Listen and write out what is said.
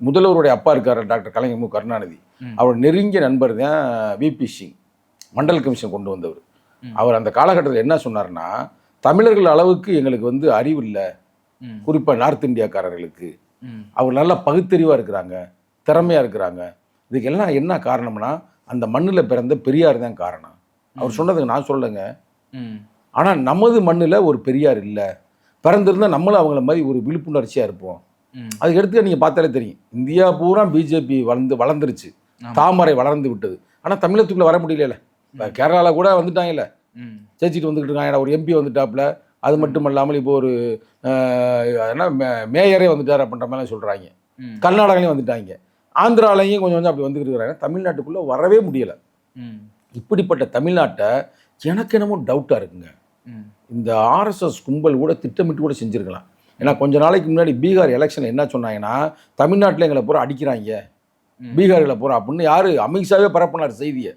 முதல்வருடைய அப்பா இருக்கார் டாக்டர் கலைஞர் மு கருணாநிதி, அவர் நெருங்கிய நண்பர் தான் விபி சிங், மண்டல் கமிஷன் கொண்டு வந்தவர். அவர் அந்த காலகட்டத்தில் என்ன சொன்னார்னா, தமிழர்கள் அளவுக்கு எங்களுக்கு வந்து அறிவு இல்லை, குறிப்பாக நார்த் இந்தியாக்காரர்களுக்கு. அவர் நல்லா பகுத்தறிவாக இருக்கிறாங்க, திறமையாக இருக்கிறாங்க. இதுக்கெல்லாம் என்ன காரணம்னா, அந்த மண்ணில் பிறந்த பெரியார் தான் காரணம். அவர் சொன்னதுக்கு நான் சொல்லலைங்க. ஆனால் நமது மண்ணில் ஒரு பெரியார் இல்லை, பிறந்திருந்தால் நம்மளும் அவங்கள மாதிரி ஒரு விழிப்புணர்ச்சியாக இருப்போம். அதுக்கு எடுத்து நீங்கள் பார்த்தாலே தெரியும், இந்தியா பூரா பிஜேபி வளர்ந்துருச்சு, தாமரை வளர்ந்து விட்டது. ஆனால் தமிழகத்துக்குள்ளே வர முடியல. இப்போ கேரளாவில் கூட வந்துட்டாங்கல்ல, ஜெயிச்சிட்டு வந்துக்கிட்டு இருக்காங்க. ஒரு எம்பி வந்துட்டாப்புல. அது மட்டும் இல்லாமல் இப்போ ஒரு என்ன மேயரே வந்துட்டார் அப்படின்ற மாதிரிலாம் சொல்கிறாங்க. கர்நாடகாலையும் வந்துட்டாங்க, ஆந்திராலையும் கொஞ்சம் கொஞ்சம் அப்படி வந்துக்கிட்டு இருக்கிறாங்க. தமிழ்நாட்டுக்குள்ளே வரவே முடியலை. இப்படிப்பட்ட தமிழ்நாட்டை எனக்கு என்னமோ டவுட்டாக இருக்குங்க. இந்த ஆர்எஸ்எஸ் கும்பல் கூட திட்டமிட்டு கூட செஞ்சுருக்கலாம். ஏன்னா கொஞ்ச நாளைக்கு முன்னாடி பீகார் எலெக்ஷனில் என்ன சொன்னாங்கன்னா, தமிழ்நாட்டில் எங்களை பூரா அடிக்கிறாங்க, பீகார்களை பூரா அப்படின்னு யார் அமித்ஷாவே பரப்பினார் செய்தியை.